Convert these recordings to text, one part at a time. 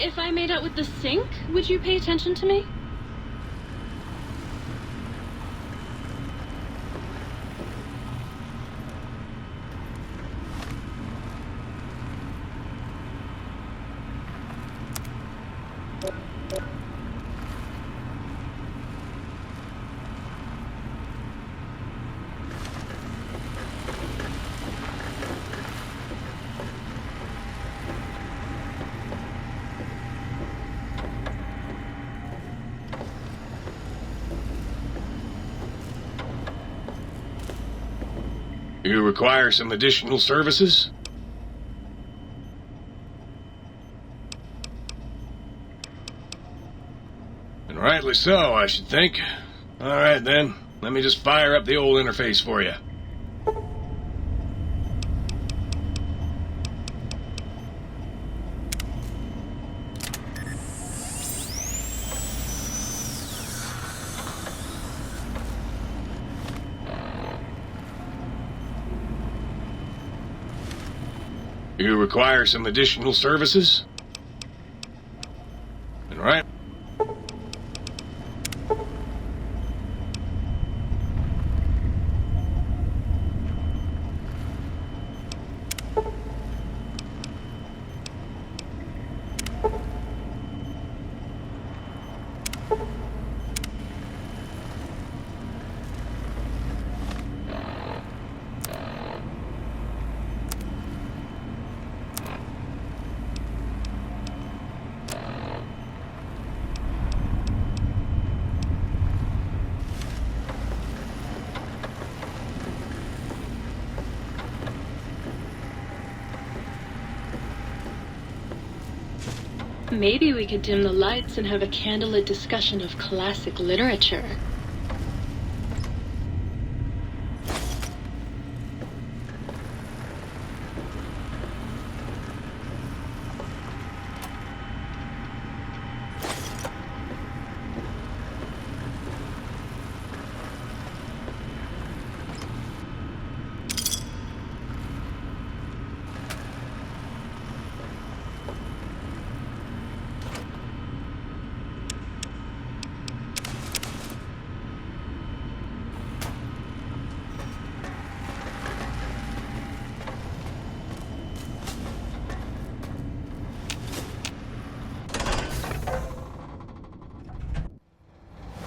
if I made out with the sink, would you pay attention to me? You require some additional services? And rightly so, I should think. Alright then, let me just fire up the old interface for you. You require some additional services? And right. Maybe we could dim the lights and have a candlelit discussion of classic literature.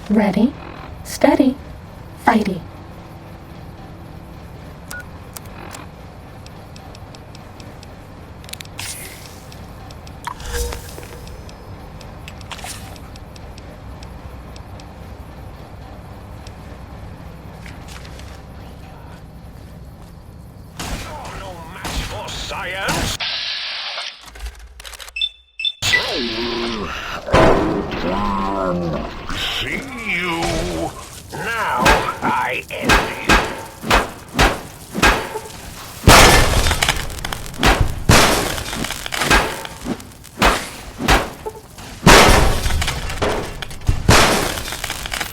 Ready, steady, fighty. No match for science. See you. Now I end it.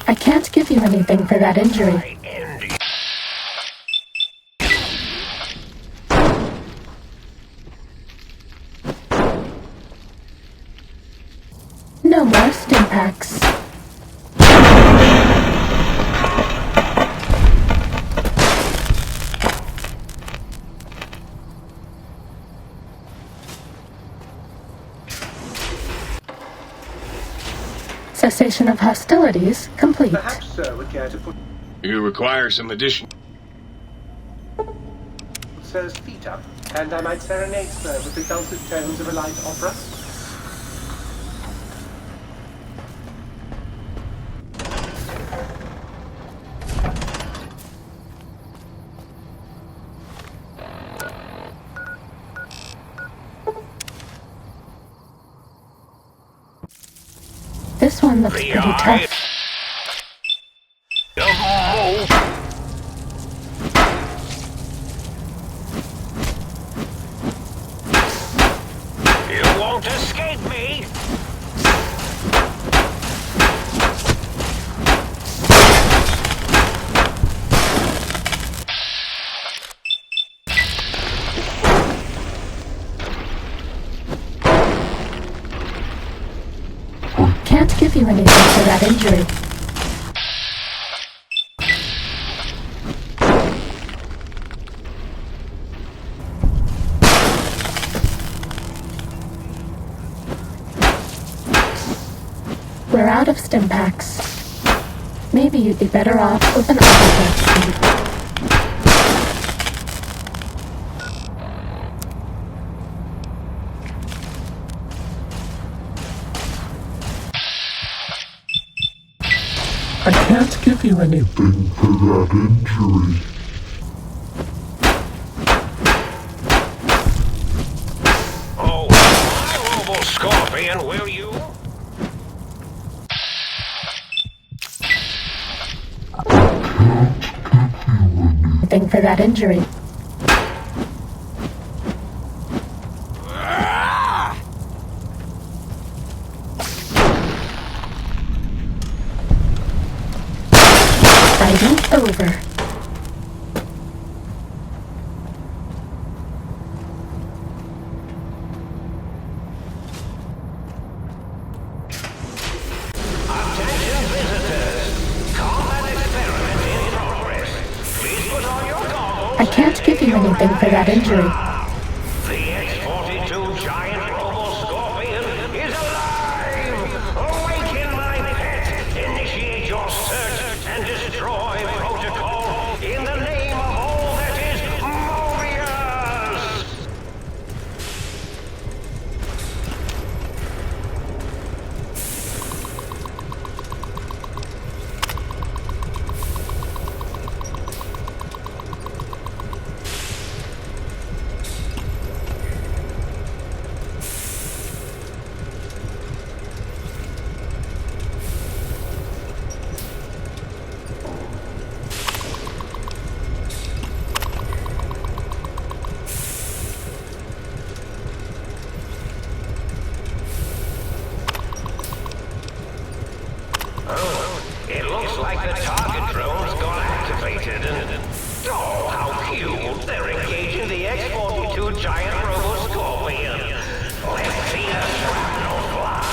I can't give you anything for that injury. I end it. No more stim packs. Cessation of hostilities complete. Perhaps Sir would care to put You require some additional... Sir's feet up, and I might serenade Sir with the dulcet tones of a light opera. This one looks pretty tough. You won't escape me. anything for that injury. We're out of stim packs. Maybe you'd be better off with an autodeck suit. I can't give you anything for that injury. Oh, my Robo-Scorpion, will you? Anything for that injury. Fighting over. Attention visitors. Combat experiment in progress. Please put on your goggles. I can't give you anything for that injury. The X-42 giant Robo-Scorpion is alive! Awaken, my pet! Initiate your search and destroy protocol in the name of all that is Mobius! It looks like the target drone's gone activated and... Oh, how cute! They're engaging the X-42 giant Robo-Scorpion. Let's see the shrapnel fly!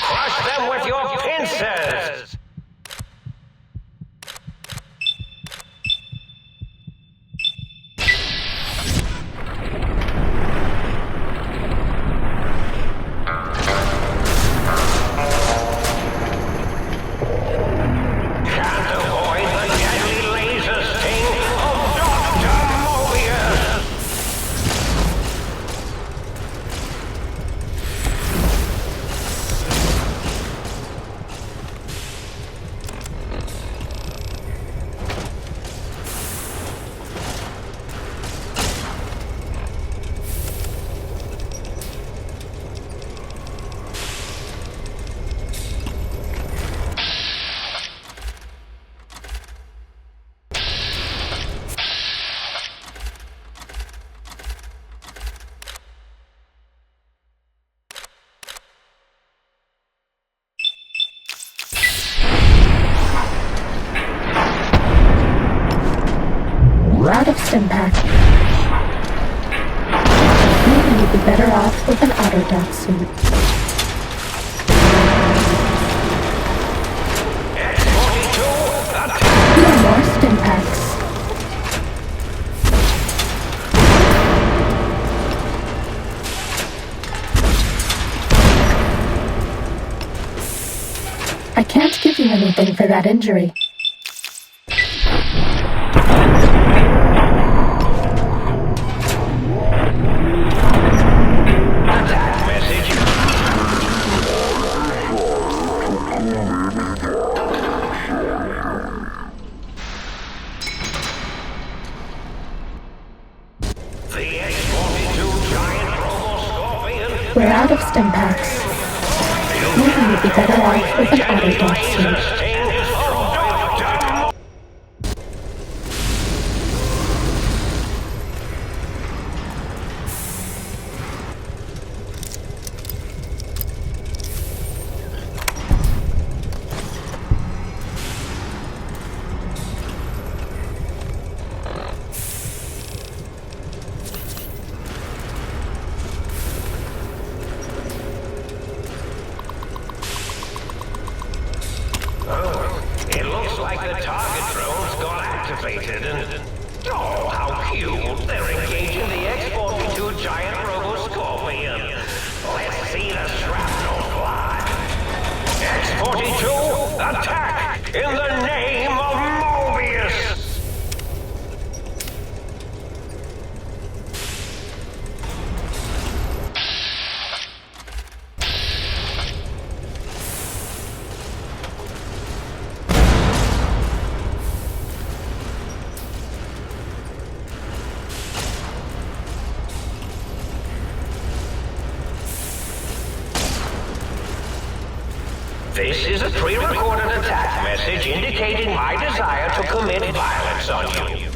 Crush them with your pincers! Can't avoid the deadly laser sting of Dr. Mobius! We're out of stim pack. Maybe you'd be better off with an autodeck suit. No more stim packs. I can't give you anything for that injury. Attack message. The X-42 giant Robo-Scorpion. We're out of stim packs. Maybe you'd be better off with an autodeck suit. like the target drone's got activated and... Oh, how cute! They're engaging the X-42 giant Robo-Scorpion. Let's see the shrapnel fly. X-42, attack in the name of Mobius! This is a pre-recorded attack message indicating my desire to commit violence on you.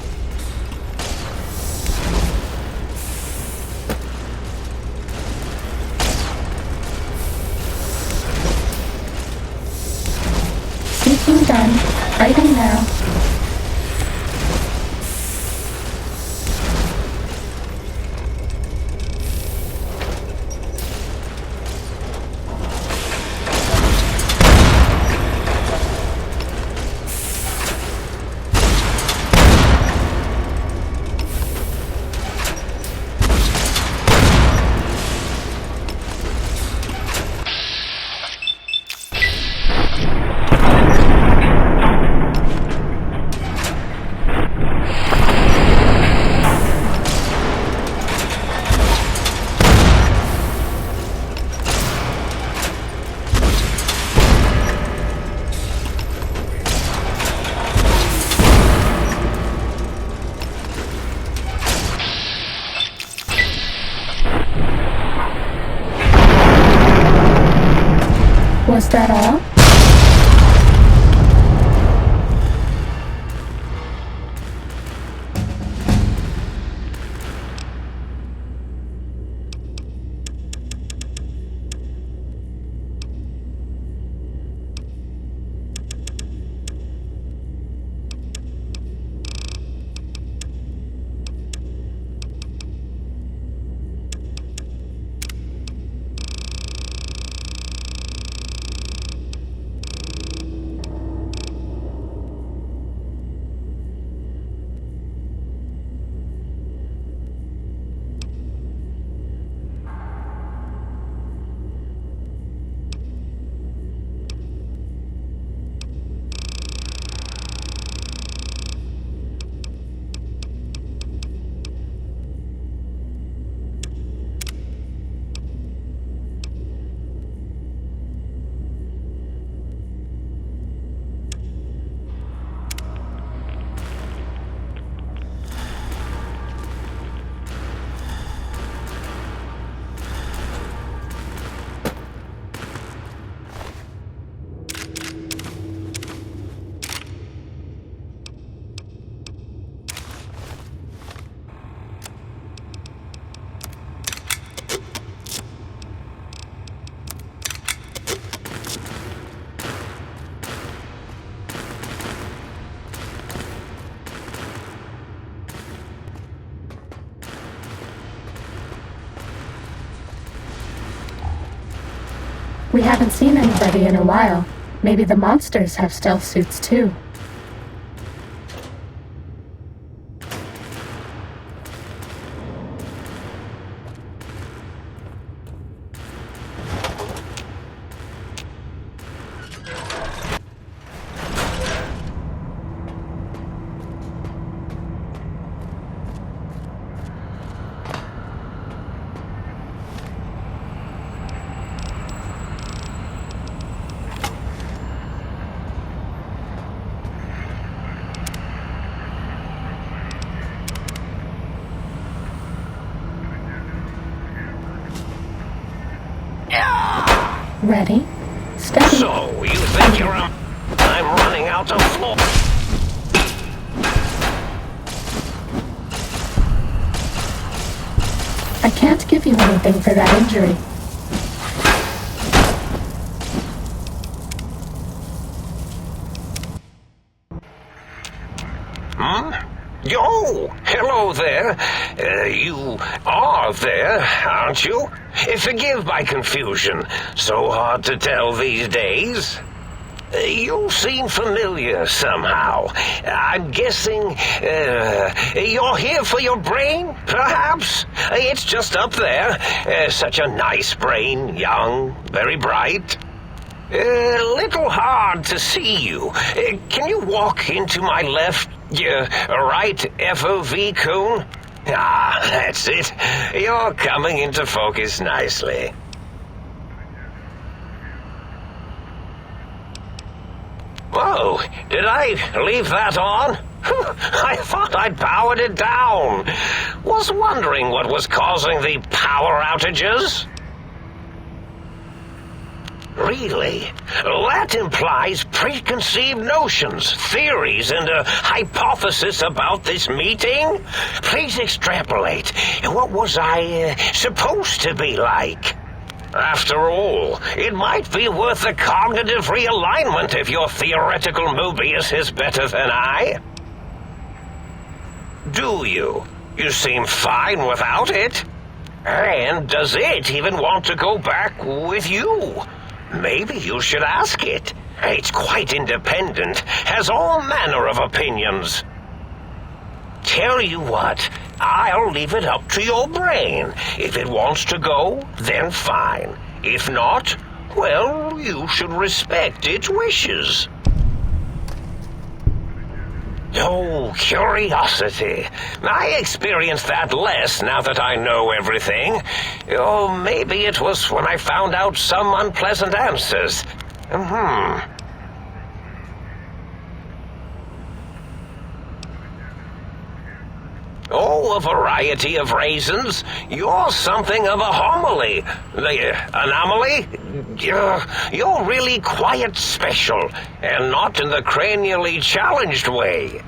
Seeking done. Fighting now. Was that all? We haven't seen anybody in a while. Maybe the monsters have stealth suits too. Ready? Steady. So, you think you're up? I'm running out of floor. I can't give you anything for that injury. Yo! Hello there. You are there, aren't you? Forgive my confusion. So hard to tell these days. You seem familiar somehow. I'm guessing, you're here for your brain, perhaps? It's just up there. Such a nice brain, young, very bright. A little hard to see you. Can you walk into my left, right FOV cone? Ah, that's it. You're coming into focus nicely. Whoa, did I leave that on? I thought I'd powered it down. Was wondering what was causing the power outages. Really? That implies preconceived notions, theories, and a hypothesis about this meeting? Please extrapolate. What was I supposed to be like? After all, it might be worth a cognitive realignment if your theoretical Mobius is better than I. Do you? You seem fine without it. And does it even want to go back with you? Maybe you should ask it. It's quite independent, has all manner of opinions. Tell you what, I'll leave it up to your brain. If it wants to go, then fine. If not, well, you should respect its wishes. Oh, curiosity. I experience that less now that I know everything. Oh, maybe it was when I found out some unpleasant answers. Oh, a variety of reasons. You're something of a homily. Anomaly? You're really quite special, and not in the cranially challenged way.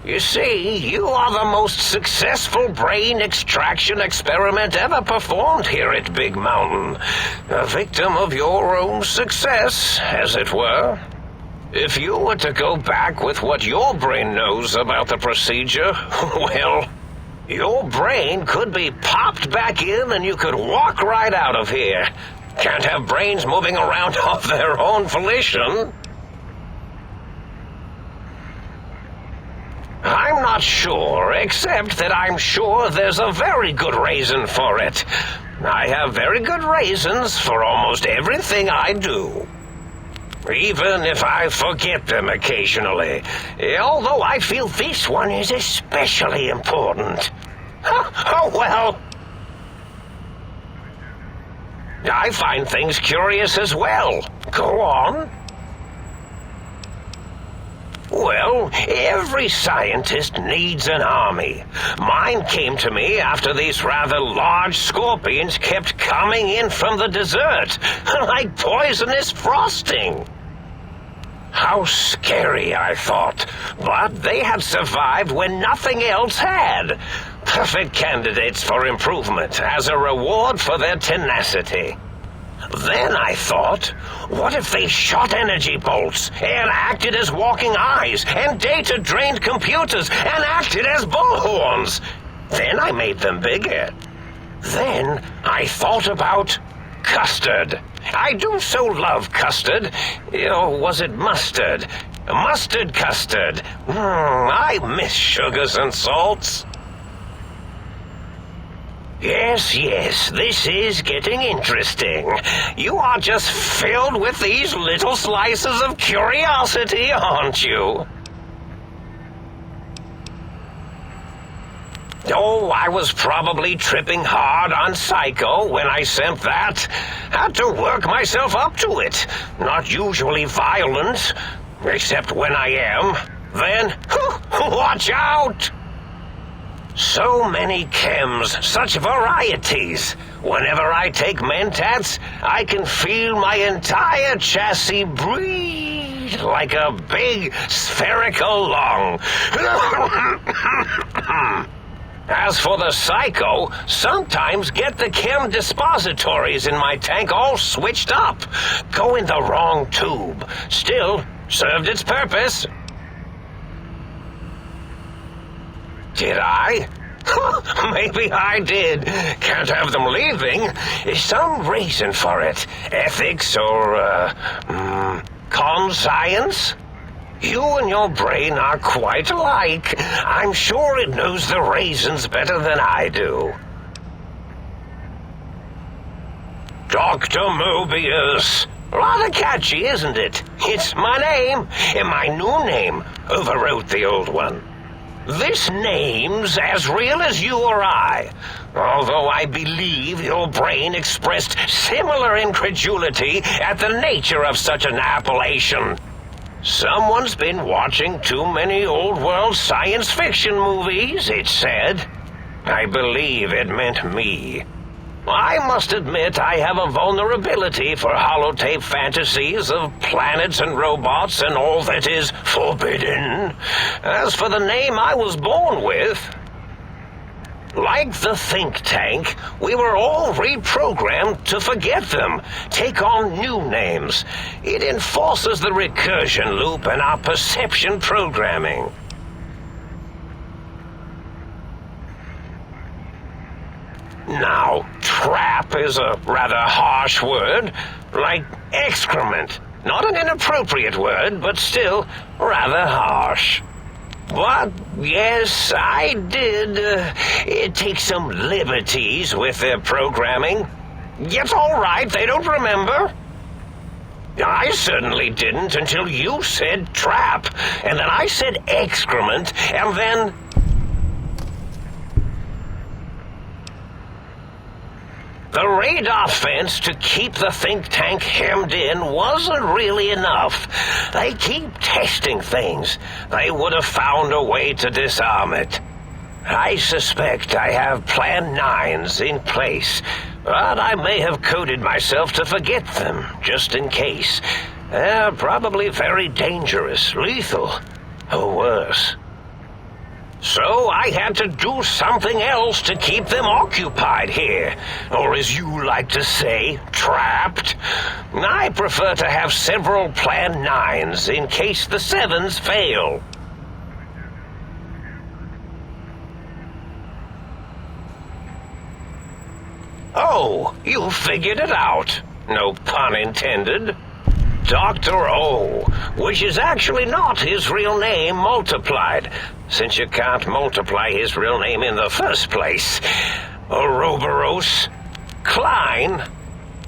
You see, you are the most successful brain extraction experiment ever performed here at Big Mountain. A victim of your own success, as it were. If you were to go back with what your brain knows about the procedure, well, your brain could be popped back in and you could walk right out of here. Can't have brains moving around of their own volition. I'm not sure, except that I'm sure there's a very good reason for it. I have very good reasons for almost everything I do. Even if I forget them occasionally, although I feel this one is especially important. Oh well. I find things curious as well. Go on. Well, every scientist needs an army. Mine came to me after these rather large scorpions kept coming in from the desert, like poisonous frosting. How scary, I thought, but they had survived when nothing else had. Perfect candidates for improvement as a reward for their tenacity. Then I thought, what if they shot energy bolts and acted as walking eyes and data-drained computers and acted as bullhorns? Then I made them bigger. Then I thought about custard. I do so love custard. Or was it mustard? Mustard custard. I miss sugars and salts. Yes, this is getting interesting. You are just filled with these little slices of curiosity, aren't you? Oh, I was probably tripping hard on Psycho when I sent that. Had to work myself up to it. Not usually violent, except when I am. Then, watch out! So many chems, such varieties. Whenever I take mentats, I can feel my entire chassis breathe like a big spherical lung. As for the Psycho, sometimes get the chem dispositories in my tank all switched up. Go in the wrong tube. Still, served its purpose. Did I? Maybe I did. Can't have them leaving. Some reason for it. Ethics or, Con-science? You and your brain are quite alike. I'm sure it knows the raisins better than I do. Dr. Mobius. Rather catchy, isn't it? It's my name, and my new name overwrote the old one. This name's as real as you or I, although I believe your brain expressed similar incredulity at the nature of such an appellation. Someone's been watching too many old-world science fiction movies, it said. I believe it meant me. I must admit I have a vulnerability for holotape fantasies of planets and robots and all that is forbidden. As for the name I was born with, like the think tank, we were all reprogrammed to forget them, take on new names. It enforces the recursion loop in our perception programming. Now, trap is a rather harsh word, like excrement. Not an inappropriate word, but still rather harsh. But, yes, I did take some liberties with their programming. It's all right, they don't remember. I certainly didn't until you said trap, and then I said excrement, and then... The radar fence to keep the think tank hemmed in wasn't really enough. They keep testing things. They would have found a way to disarm it. I suspect I have Plan 9s in place, but I may have coded myself to forget them, just in case. They're probably very dangerous, lethal, or worse. So I had to do something else to keep them occupied here, or as you like to say, trapped. I prefer to have several Plan 9s in case the 7s fail. Oh, you figured it out. No pun intended. Dr. O, which is actually not his real name multiplied, since you can't multiply his real name in the first place. Ouroboros, Klein,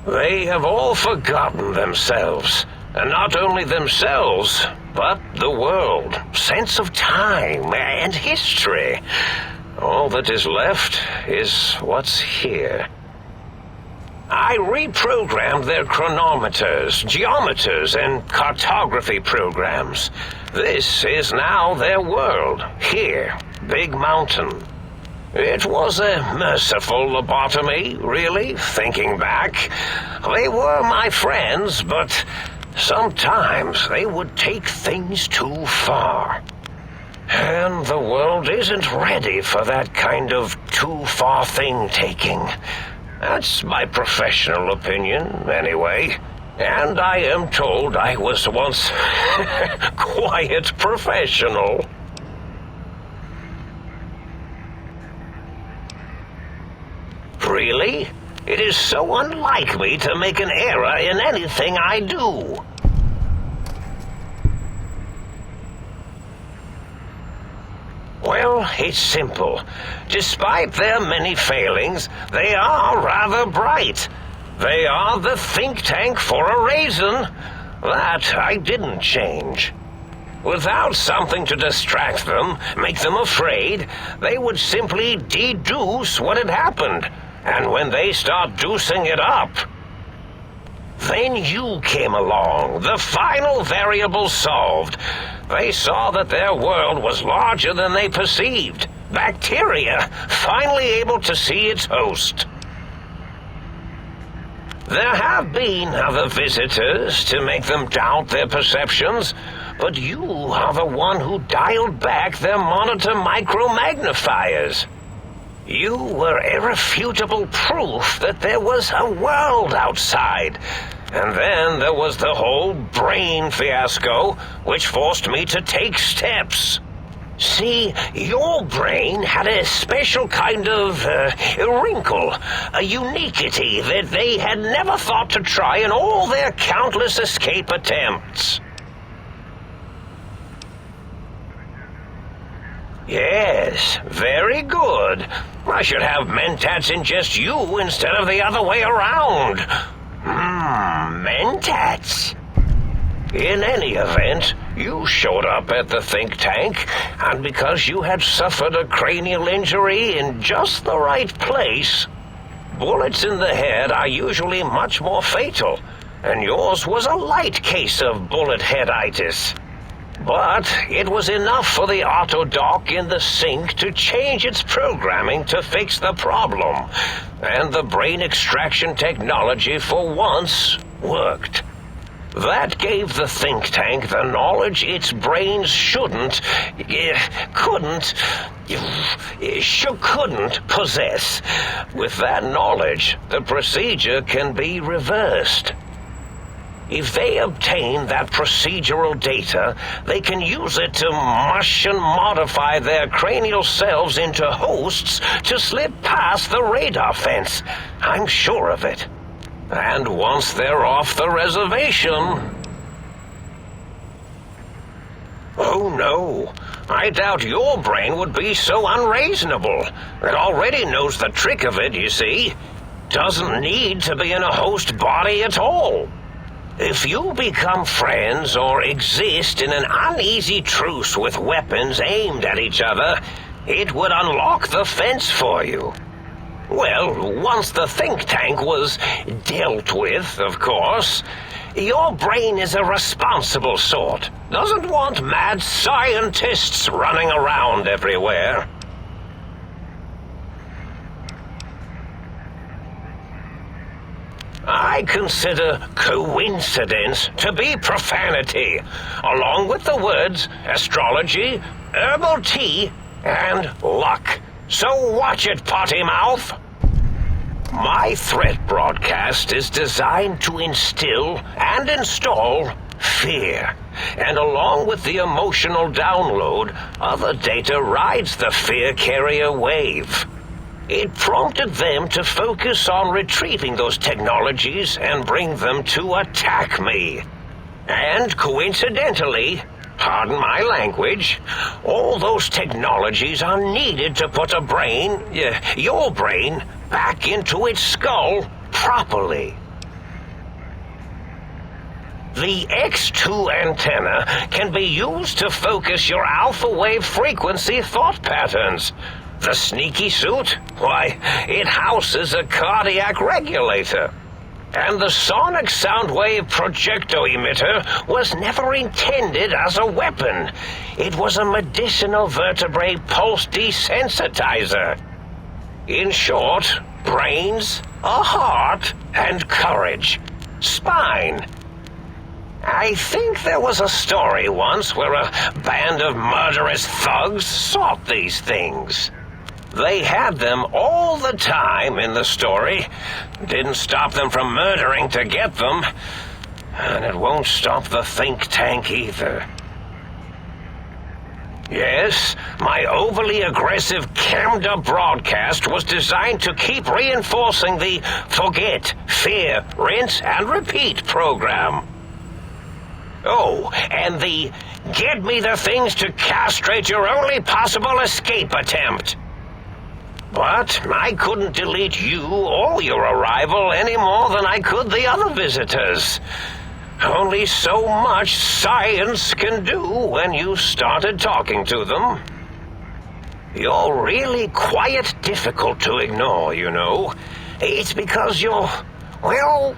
they have all forgotten themselves. And not only themselves, but the world, sense of time and history. All that is left is what's here. I reprogrammed their chronometers, geometers, and cartography programs. This is now their world, here, Big Mountain. It was a merciful lobotomy, really, thinking back. They were my friends, but sometimes they would take things too far. And the world isn't ready for that kind of too-far thing-taking. That's my professional opinion, anyway. And I am told I was once quiet professional. Really? It is so unlike me to make an error in anything I do. Well, it's simple. Despite their many failings, they are rather bright. They are the think tank for a reason. That I didn't change. Without something to distract them, make them afraid, they would simply deduce what had happened. And when they start deucing it up, then you came along, the final variable solved. They saw that their world was larger than they perceived. Bacteria, finally able to see its host. There have been other visitors to make them doubt their perceptions, but you are the one who dialed back their monitor micromagnifiers. You were irrefutable proof that there was a world outside. And then there was the whole brain fiasco, which forced me to take steps. See, your brain had a special kind of wrinkle, a uniquity that they had never thought to try in all their countless escape attempts. Yes, very good. I should have mentats ingest you instead of the other way around. Mentats. In any event, you showed up at the think tank, and because you had suffered a cranial injury in just the right place, bullets in the head are usually much more fatal, and yours was a light case of bullet headitis. But it was enough for the autodock in the sink to change its programming to fix the problem, and the brain extraction technology for once worked. That gave the think tank the knowledge its brains couldn't possess. With that knowledge, the procedure can be reversed. If they obtain that procedural data, they can use it to mush and modify their cranial selves into hosts to slip past the radar fence. I'm sure of it. And once they're off the reservation... Oh no, I doubt your brain would be so unreasonable. It already knows the trick of it, you see. Doesn't need to be in a host body at all. If you become friends or exist in an uneasy truce with weapons aimed at each other, it would unlock the fence for you. Well, once the think tank was dealt with, of course, your brain is a responsible sort. Doesn't want mad scientists running around everywhere. I consider coincidence to be profanity, along with the words astrology, herbal tea, and luck. So watch it, potty mouth. My threat broadcast is designed to instill and install fear, and along with the emotional download, other data rides the fear carrier wave. It prompted them to focus on retrieving those technologies and bring them to attack me. And coincidentally, pardon my language, all those technologies are needed to put a brain, your brain, back into its skull properly. The X2 antenna can be used to focus your alpha wave frequency thought patterns. The sneaky suit? Why, it houses a cardiac regulator. And the sonic sound wave projecto emitter was never intended as a weapon. It was a medicinal vertebrae pulse desensitizer. In short, brains, a heart, and courage. Spine. I think there was a story once where a band of murderous thugs sought these things. They had them all the time in the story. Didn't stop them from murdering to get them. And it won't stop the think tank either. Yes, my overly aggressive cammed-up broadcast was designed to keep reinforcing the forget, fear, rinse, and repeat program. Oh, and the get me the things to castrate your only possible escape attempt. But I couldn't delete you or your arrival any more than I could the other visitors. Only so much science can do when you started talking to them. You're really quite difficult to ignore, you know. It's because you're, well,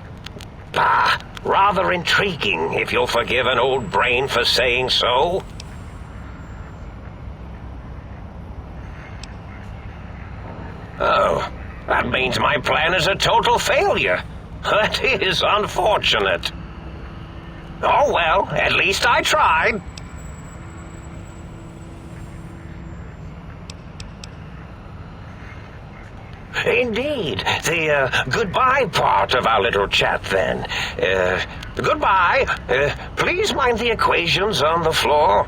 rather intriguing, if you'll forgive an old brain for saying so. Oh, that means my plan is a total failure. That is unfortunate. Oh well, at least I tried. Indeed. The goodbye part of our little chat then. Goodbye. Please mind the equations on the floor.